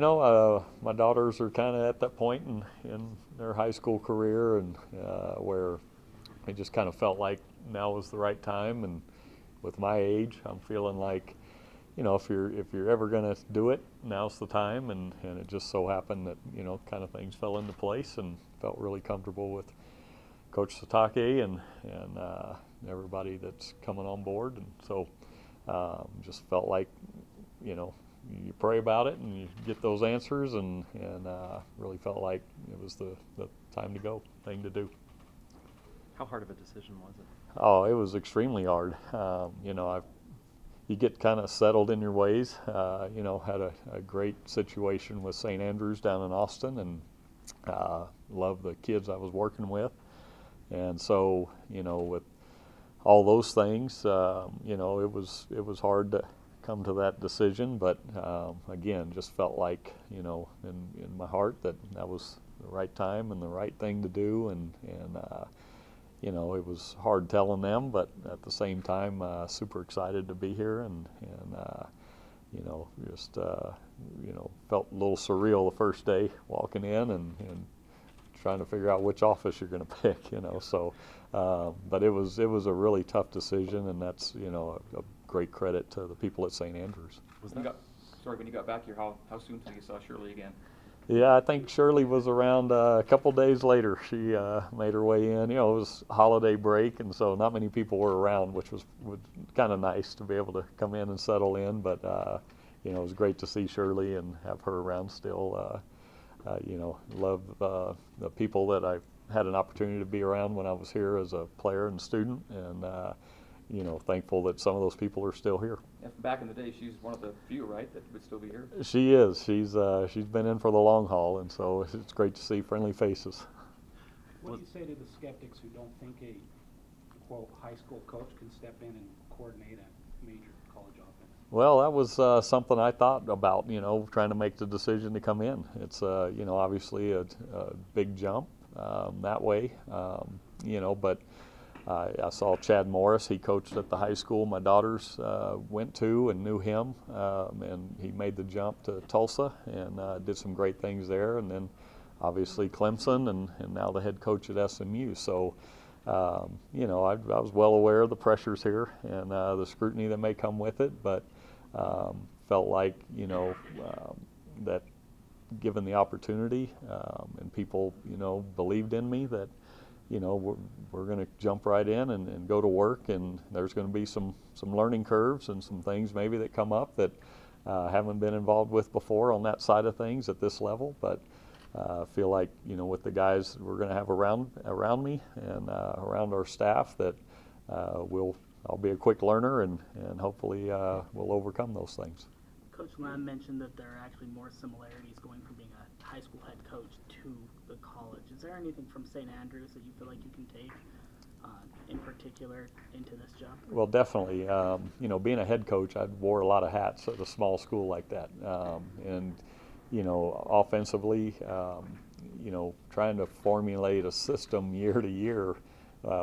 My daughters are kind of at that point in their high school career, and where it just kind of felt like now was the right time. And with my age, I'm feeling like, if you're ever going to do it, now's the time. And it just so happened that kind of things fell into place, and felt really comfortable with Coach Satake and everybody that's coming on board. And so just felt like, you pray about it and you get those answers, and really felt like it was the time to go, thing to do. How hard of a decision was it? Oh, it was extremely hard. You get kind of settled in your ways. Had a great situation with St. Andrews down in Austin, and loved the kids I was working with. And so, with all those things, it was hard to come to that decision. But again, just felt like, in my heart that was the right time and the right thing to do. And it was hard telling them, but at the same time, super excited to be here, and just felt a little surreal the first day walking in and trying to figure out which office you're going to pick, So, but it was a really tough decision, and that's a great credit to the people at St. Andrews. When you got back here, how soon till you saw Shirley again? Yeah, I think Shirley was around a couple days later. She made her way in. It was holiday break, and so not many people were around, which was kind of nice to be able to come in and settle in. But it was great to see Shirley and have her around still. Love the people that I had an opportunity to be around when I was here as a player and student, and thankful that some of those people are still here. Yeah, back in the day, she's one of the few, right, that would still be here? She is. She's been in for the long haul, and so it's great to see friendly faces. What do you say to the skeptics who don't think a, quote, high school coach can step in and coordinate a major college offense? Well, that was something I thought about, trying to make the decision to come in. It's, obviously a big jump that way, but I saw Chad Morris. He coached at the high school my daughters went to and knew him, and he made the jump to Tulsa and did some great things there. And then obviously Clemson, and now the head coach at SMU. So, I was well aware of the pressures here and the scrutiny that may come with it, but felt like, that given the opportunity and people, believed in me, that we're going to jump right in and go to work, and there's going to be some learning curves and some things maybe that come up that haven't been involved with before on that side of things at this level. But I feel like, with the guys we're going to have around me and around our staff, that I'll be a quick learner, and hopefully we'll overcome those things. Coach Lamb mentioned that there are actually more similarities going from being a high school head coach to the college. Is there anything from St. Andrews that you feel like you can take in particular into this job? Well, definitely. Being a head coach, I wore a lot of hats at a small school like that. And offensively, trying to formulate a system year to year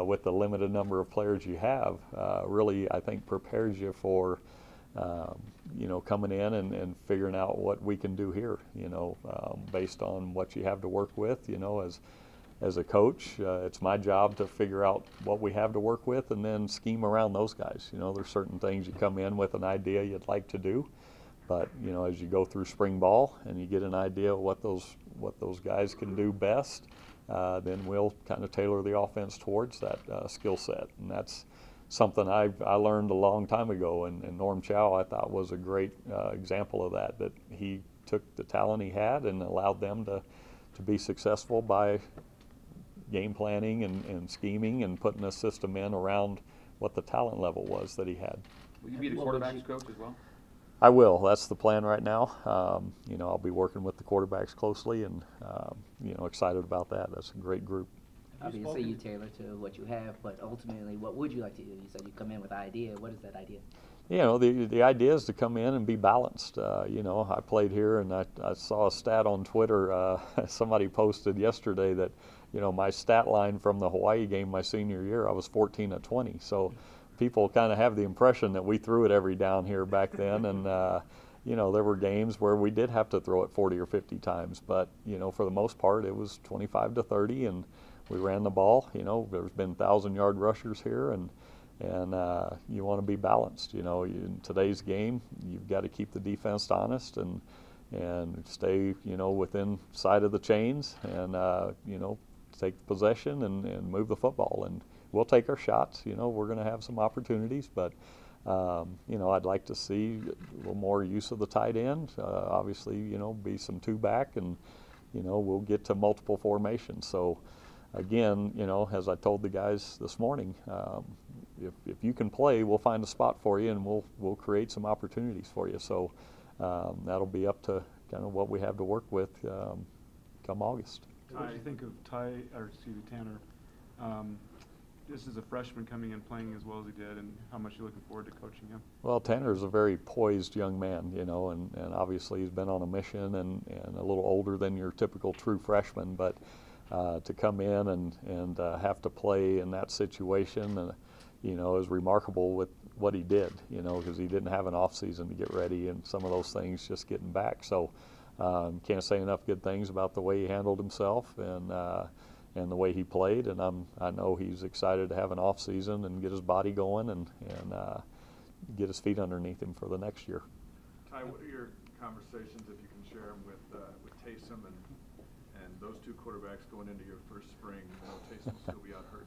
with the limited number of players you have really, I think, prepares you for coming in and figuring out what we can do here, based on what you have to work with. As a coach, it's my job to figure out what we have to work with and then scheme around those guys. There's certain things you come in with an idea you'd like to do, but as you go through spring ball and you get an idea of what those guys can do best, then we'll kind of tailor the offense towards that skill set. And that's something I learned a long time ago, and Norm Chow, I thought, was a great example of that he took the talent he had and allowed them to be successful by game planning and scheming and putting a system in around what the talent level was that he had. Will you be the quarterback's coach as well? I will. That's the plan right now. I'll be working with the quarterbacks closely, and excited about that. That's a great group. Obviously, you tailor to what you have, but ultimately, what would you like to do? You said you come in with an idea. What is that idea? The idea is to come in and be balanced. I played here, and I saw a stat on Twitter. Somebody posted yesterday that, my stat line from the Hawaii game my senior year, I was 14 of 20. So people kind of have the impression that we threw it every down here back then, and you know, there were games where we did have to throw it 40 or 50 times, but, you know, for the most part, it was 25 to 30, and we ran the ball. You know, there's been 1,000-yard rushers here, and you want to be balanced. You know, in today's game, you've got to keep the defense honest and stay, you know, within sight of the chains, and you know, take possession and move the football. And we'll take our shots. You know, we're going to have some opportunities, but you know, I'd like to see a little more use of the tight end. Obviously, you know, be some two back, and you know, we'll get to multiple formations. So again, you know, as I told the guys this morning, if you can play, we'll find a spot for you, and we'll create some opportunities for you. So that'll be up to kind of what we have to work with come August. What do you think of Tanner? This is a freshman coming in playing as well as he did, and how much you're looking forward to coaching him? Well, Tanner's a very poised young man, you know, and obviously he's been on a mission and a little older than your typical true freshman, but to come in and have to play in that situation, you know, is remarkable with what he did, you know, because he didn't have an off season to get ready and some of those things just getting back. So can't say enough good things about the way he handled himself and the way he played, and I know he's excited to have an off season and get his body going and get his feet underneath him for the next year. Ty, what are your conversations, if you can share them, with Taysom and those two quarterbacks going into your first spring? I know Taysom will still be out hurt.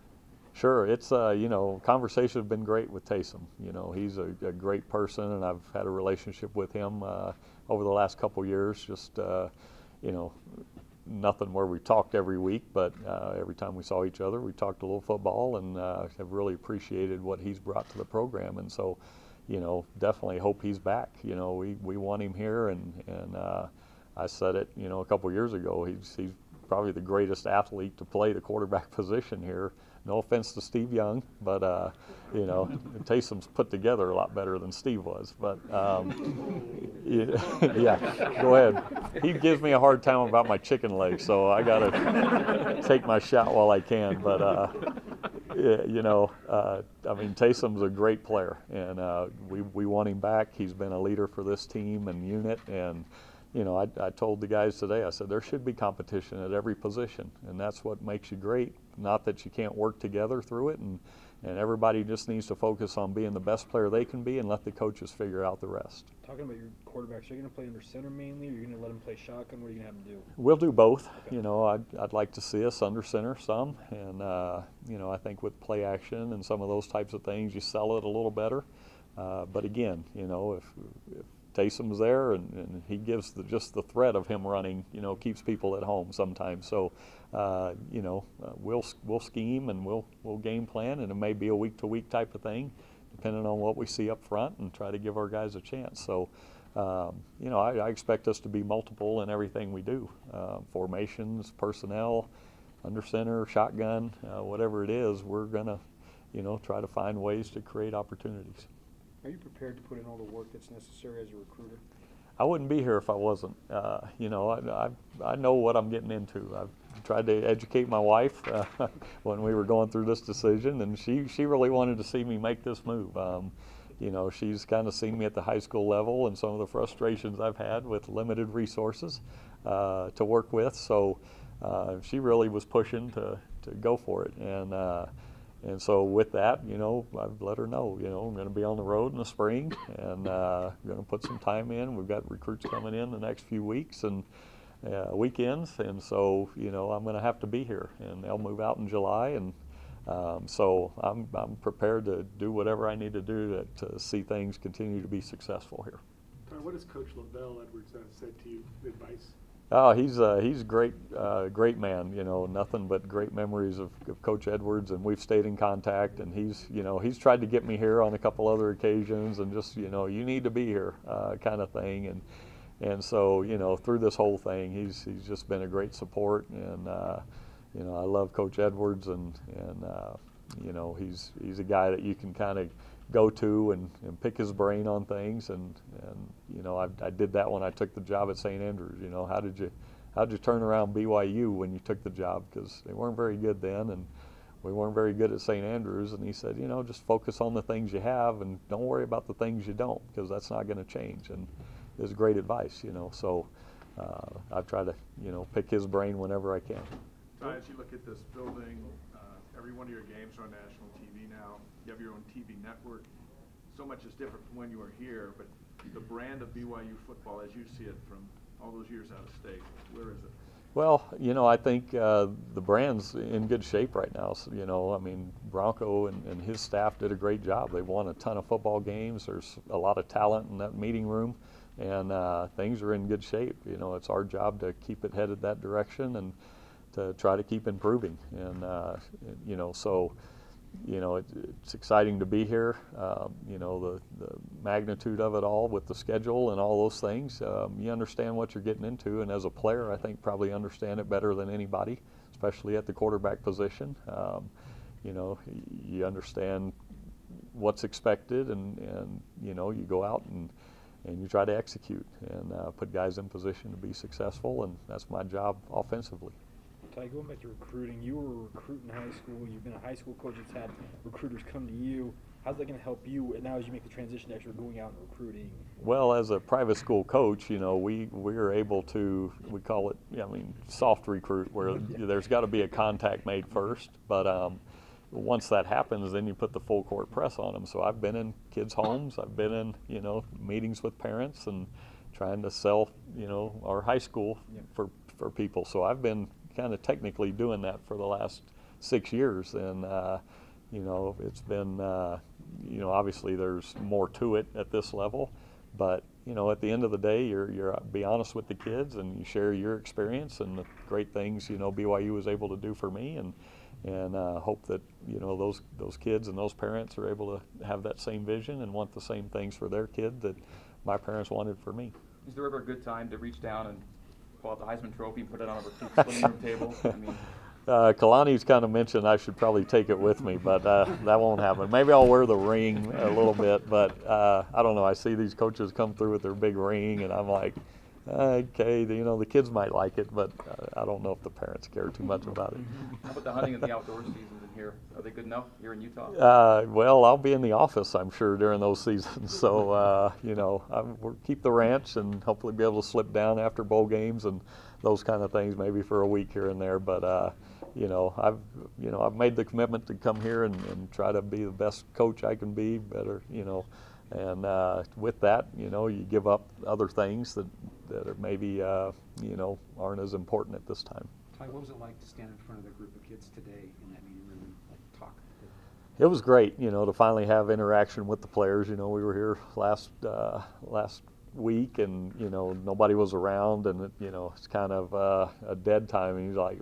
Sure, it's you know, conversation have been great with Taysom. You know, he's a great person, and I've had a relationship with him over the last couple years. Just you know, nothing where we talked every week, but every time we saw each other, we talked a little football, and have really appreciated what he's brought to the program. And so, you know, definitely hope he's back. You know, we want him here, and I said it, you know, a couple years ago. He's probably the greatest athlete to play the quarterback position here. No offense to Steve Young, but you know, Taysom's put together a lot better than Steve was. But yeah, go ahead. He gives me a hard time about my chicken legs, so I got to take my shot while I can. But you know, I mean, Taysom's a great player, and we want him back. He's been a leader for this team and unit, and you know, I told the guys today, I said, there should be competition at every position, and that's what makes you great. Not that you can't work together through it, and everybody just needs to focus on being the best player they can be and let the coaches figure out the rest. Talking about your quarterbacks, are you going to play under center mainly, or are you going to let them play shotgun? What are you going to have them do? We'll do both. Okay. You know, I'd like to see us under center some, and you know, I think with play action and some of those types of things, you sell it a little better. But again, you know, if Taysom's there and he gives just the threat of him running, you know, keeps people at home sometimes. So, you know, we'll scheme and we'll game plan, and it may be a week-to-week type of thing, depending on what we see up front, and try to give our guys a chance. So, you know, I expect us to be multiple in everything we do, formations, personnel, under center, shotgun, whatever it is. We're gonna, you know, try to find ways to create opportunities. Are you prepared to put in all the work that's necessary as a recruiter? I wouldn't be here if I wasn't. You know, I know what I'm getting into. I've tried to educate my wife when we were going through this decision, and she really wanted to see me make this move. You know, she's kind of seen me at the high school level and some of the frustrations I've had with limited resources to work with. So she really was pushing to go for it. And so with that, you know, I've let her know, you know, I'm going to be on the road in the spring, and going to put some time in. We've got recruits coming in the next few weeks and weekends, and so, you know, I'm going to have to be here, and they'll move out in July, and so I'm prepared to do whatever I need to do to see things continue to be successful here. What has Coach Lavelle Edwards said to you, advice? Oh, he's a great man. You know, nothing but great memories of Coach Edwards, and we've stayed in contact. And he's tried to get me here on a couple other occasions, and just, you know, you need to be here, kind of thing. And so, you know, through this whole thing, he's just been a great support. And you know, I love Coach Edwards, and you know, he's a guy that you can kind of go to and pick his brain on things, and you know, I did that when I took the job at St. Andrews. You know, how did you turn around BYU when you took the job, because they weren't very good then, and we weren't very good at St. Andrews. And he said, you know, just focus on the things you have and don't worry about the things you don't, because that's not going to change. And is great advice, you know. So I've tried to, you know, pick his brain whenever I can. So as you look at this building, every one of your games are on national TV now. You have your own TV network. So much is different from when you were here, but the brand of BYU football, as you see it from all those years out of state, where is it? Well, you know, I think the brand's in good shape right now. So, you know, I mean, Bronco and his staff did a great job. They've won a ton of football games. There's a lot of talent in that meeting room, and things are in good shape. You know, it's our job to keep it headed that direction and to try to keep improving. And, you know, so, you know, it's exciting to be here. You know, the magnitude of it all with the schedule and all those things, you understand what you're getting into, and as a player, I think probably understand it better than anybody, especially at the quarterback position. You know, you understand what's expected, and you know, you go out and you try to execute and put guys in position to be successful, and that's my job offensively. Ty, going back to recruiting, you were a recruit in high school. You've been a high school coach that's had recruiters come to you. How's that going to help you now as you make the transition to actually going out and recruiting? Well, as a private school coach, you know, we're able to, we call it, I mean, soft recruit, where there's got to be a contact made first. But once that happens, then you put the full court press on them. So I've been in kids' homes. I've been in, you know, meetings with parents and trying to sell, you know, our high school for people. So I've been kind of technically doing that for the last 6 years, and you know, it's been you know, obviously there's more to it at this level, but you know, at the end of the day, you're be honest with the kids and you share your experience and the great things, you know, BYU was able to do for me, and hope that, you know, those kids and those parents are able to have that same vision and want the same things for their kid that my parents wanted for me. Is there ever a good time to reach down and pull out the Heisman Trophy and put it on a living room table? I mean, Kalani's kind of mentioned I should probably take it with me, but that won't happen. Maybe I'll wear the ring a little bit, but I don't know. I see these coaches come through with their big ring, and I'm like, okay, you know, the kids might like it, but I don't know if the parents care too much about it. how about the hunting and the outdoor seasons in here? Are they good enough here in Utah? Well, I'll be in the office, I'm sure, during those seasons. So, you know, we'll keep the ranch and hopefully be able to slip down after bowl games and those kind of things, maybe for a week here and there. But, you know, I've made the commitment to come here and try to be the best coach I can be, better, you know. And with that, you know, you give up other things that are maybe, you know, aren't as important at this time. Ty, what was it like to stand in front of the group of kids today in that meeting room and talk? It was great, you know, to finally have interaction with the players. You know, we were here last week, and you know, nobody was around, and you know, it's kind of a dead time. And he's like,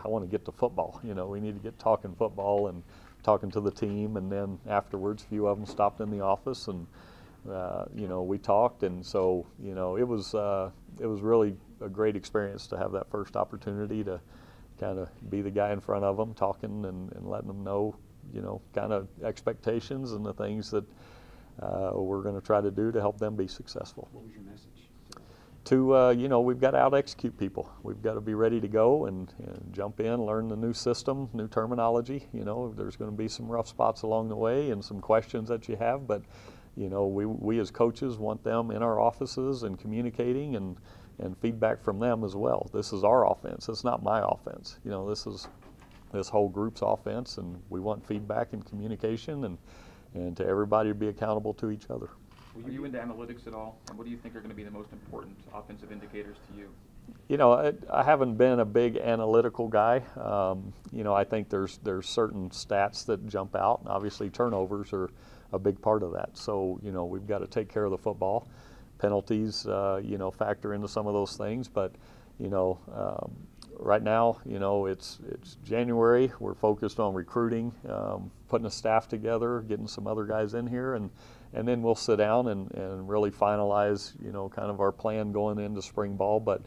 I want to get to football. You know, we need to get talking football and talking to the team. And then afterwards, a few of them stopped in the office, and you know, we talked. And so, you know, it was really a great experience to have that first opportunity to kind of be the guy in front of them, talking and letting them know, you know, kind of expectations and the things that we're going to try to do to help them be successful. What was your message? You know, we've got to out-execute people. We've got to be ready to go and jump in, learn the new system, new terminology. You know, there's going to be some rough spots along the way and some questions that you have, but, you know, we as coaches want them in our offices and communicating and feedback from them as well. This is our offense. It's not my offense. You know, this is this whole group's offense, and we want feedback and communication and to everybody to be accountable to each other. Are you into analytics at all? And what do you think are going to be the most important offensive indicators to you? You know, I haven't been a big analytical guy. You know, I think there's certain stats that jump out, and obviously turnovers are a big part of that. So, you know, we've got to take care of the football. Penalties, you know, factor into some of those things. But, you know, right now, you know, it's January. We're focused on recruiting, putting a staff together, getting some other guys in here, and then we'll sit down and really finalize, you know, kind of our plan going into spring ball. But,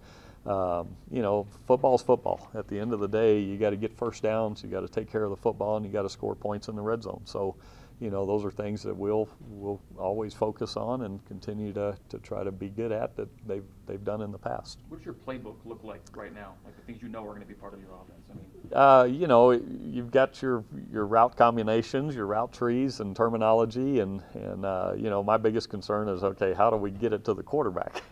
you know, football's football. At the end of the day, you got to get first downs, you got to take care of the football, and you got to score points in the red zone. So, those are things that we'll always focus on and continue to try to be good at that they've done in the past. What does your playbook look like right now? Like the things you know are going to be part of your offense. You've got your route combinations, your route trees, and terminology, and my biggest concern is, okay, how do we get it to the quarterback?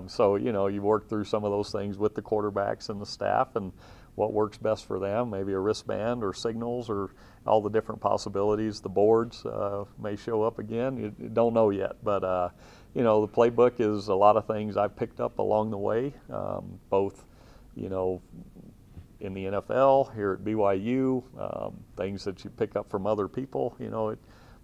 So you work through some of those things with the quarterbacks and the staff, and what works best for them, maybe a wristband or signals or all the different possibilities. The boards may show up again. You don't know yet, but the playbook is a lot of things I've picked up along the way, both in the NFL, here at BYU, things that you pick up from other people.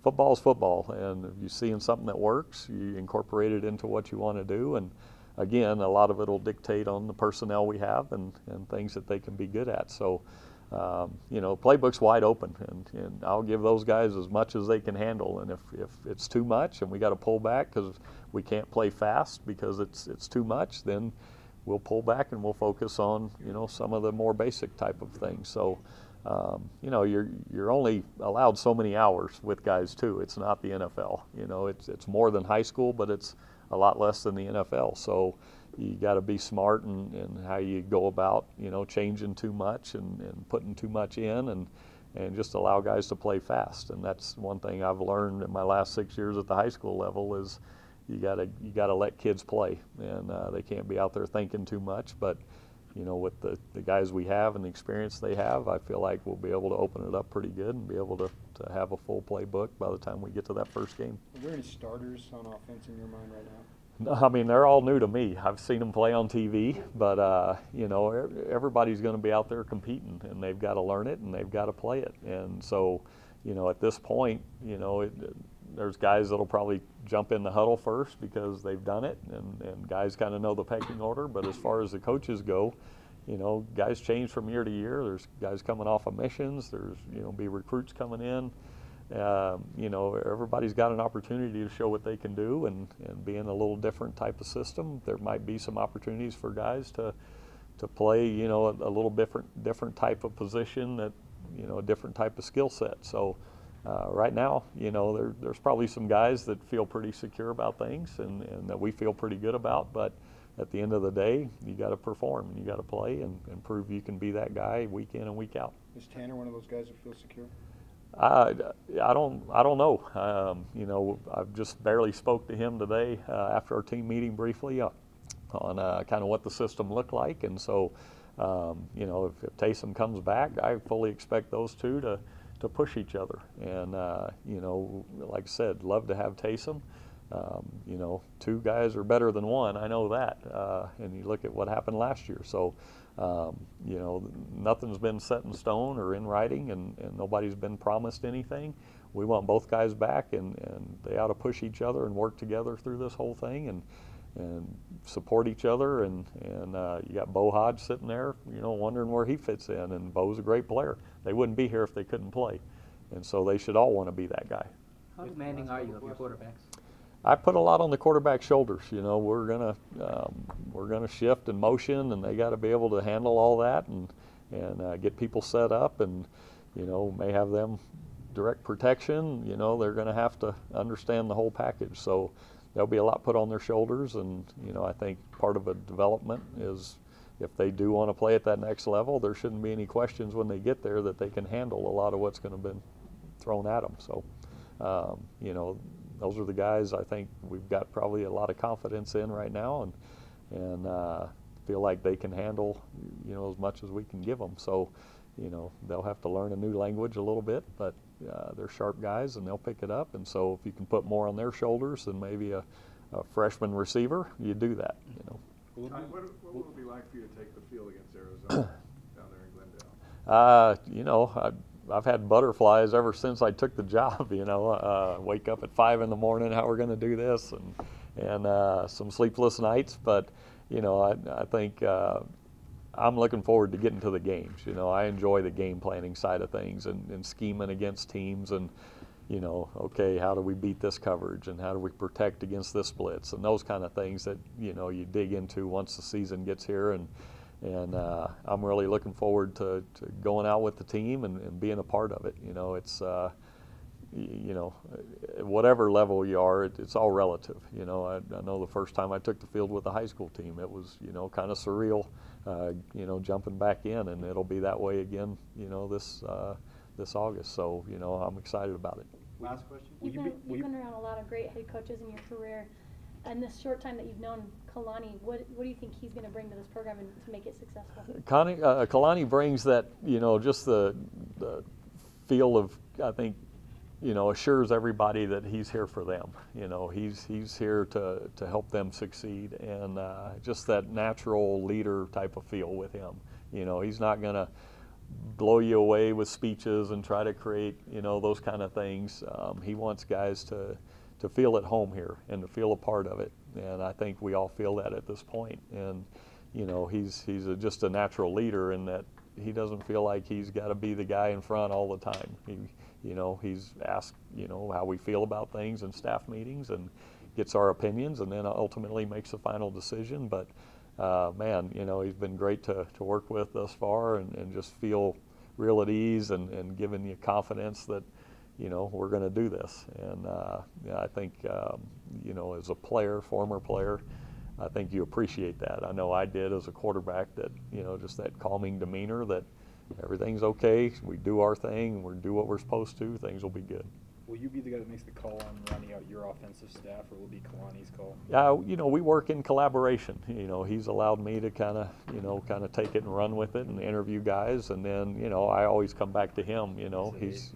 Football is football, and if you're seeing something that works, you incorporate it into what you want to do. And again, a lot of it will dictate on the personnel we have and things that they can be good at. So, playbook's wide open, and I'll give those guys as much as they can handle. And if it's too much and we got to pull back because we can't play fast because it's too much, then we'll pull back and we'll focus on some of the more basic type of things. So, you're only allowed so many hours with guys too. It's not the NFL. It's more than high school, but it's a lot less than the NFL. So you got to be smart in how you go about changing too much and putting too much in and just allow guys to play fast. And that's one thing I've learned in my last 6 years at the high school level is you gotta let kids play, and they can't be out there thinking too much. But with the guys we have and the experience they have, I feel like we'll be able to open it up pretty good and be able to have a full playbook by the time we get to that first game. Are there any starters on offense in your mind right now? No, I mean, they're all new to me. I've seen them play on TV, but everybody's going to be out there competing, and they've got to learn it and they've got to play it. And so, at this point, there's guys that'll probably jump in the huddle first because they've done it, and guys kind of know the pecking order. But as far as the coaches go, guys change from year to year. There's guys coming off of missions. There's be recruits coming in. Everybody's got an opportunity to show what they can do, and be in a little different type of system. There might be some opportunities for guys to play a little different type of position, that a different type of skill set. So. Right now, there's probably some guys that feel pretty secure about things and that we feel pretty good about, but at the end of the day, you got to perform and you got to play and prove you can be that guy week in and week out. Is Tanner one of those guys that feels secure? I don't know. I've just barely spoke to him today after our team meeting briefly on kind of what the system looked like, and so if Taysom comes back, I fully expect those two to push each other. And, like I said, love to have Taysom. Two guys are better than one. I know that. And you look at what happened last year. So, nothing's been set in stone or in writing, and nobody's been promised anything. We want both guys back, and they ought to push each other and work together through this whole thing and support each other. And you got Bo Hodge sitting there, wondering where he fits in. And Bo's a great player. They wouldn't be here if they couldn't play. And so they should all want to be that guy. How demanding are you of your quarterbacks? I put a lot on the quarterback's shoulders. We're gonna shift and motion, and they got to be able to handle all that and get people set up, and may have them direct protection. They're going to have to understand the whole package. So there'll be a lot put on their shoulders, and I think part of a development is if they do want to play at that next level, there shouldn't be any questions when they get there that they can handle a lot of what's going to be thrown at them. So, those are the guys I think we've got probably a lot of confidence in right now, and feel like they can handle as much as we can give them. So, they'll have to learn a new language a little bit, but they're sharp guys and they'll pick it up. And so if you can put more on their shoulders than maybe a freshman receiver, you do that. What will it be like for you to take the field against Arizona down there in Glendale? I've had butterflies ever since I took the job. Wake up at 5 in the morning, how we're going to do this, and some sleepless nights. But I think I'm looking forward to getting to the games. I enjoy the game planning side of things and scheming against teams and. Okay, how do we beat this coverage and how do we protect against this blitz and those kind of things that, you dig into once the season gets here. And I'm really looking forward to going out with the team and being a part of it. It's, you know, whatever level you are, it's all relative. You know, I know the first time I took the field with the high school team, it was, you know, kind of surreal, you know, jumping back in, and it'll be that way again, you know, this August. So, you know, I'm excited about it. Last question? Will you You've been around a lot of great head coaches in your career. And this short time that you've known Kalani, what do you think he's going to bring to this program and to make it successful? Kalani brings that, you know, just the feel of, I think, you know, assures everybody that he's here for them. You know, he's here to help them succeed, and just that natural leader type of feel with him. You know, he's not going to blow you away with speeches and try to create, you know, those kind of things. He wants guys to feel at home here and to feel a part of it, and I think we all feel that at this point. And you know, he's just a natural leader in that he doesn't feel like he's got to be the guy in front all the time. You know, he's asked, you know, how we feel about things in staff meetings and gets our opinions, and then ultimately makes the final decision. But man, you know, he's been great to work with thus far, and just feel real at ease, and giving you confidence that, you know, we're going to do this. And yeah, I think, you know, as a player, former player, I think you appreciate that. I know I did as a quarterback, that, you know, just that calming demeanor, that everything's okay, we do our thing, we do what we're supposed to, things will be good. Will you be the guy that makes the call on running out your offensive staff, or will it be Kalani's call? You know, we work in collaboration. You know, he's allowed me to kind of take it and run with it and interview guys, and then, you know, I always come back to him. You know, he's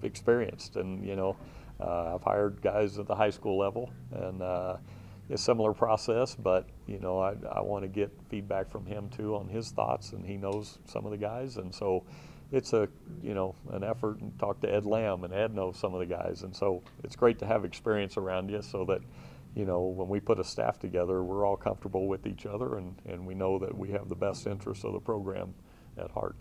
experienced, and, you know, I've hired guys at the high school level, and a similar process, but, you know, I want to get feedback from him too on his thoughts, and he knows some of the guys, and so it's a, you know, an effort. And talk to Ed Lamb, and Ed knows some of the guys, and so it's great to have experience around you, so that, you know, when we put a staff together, we're all comfortable with each other, and we know that we have the best interests of the program at heart.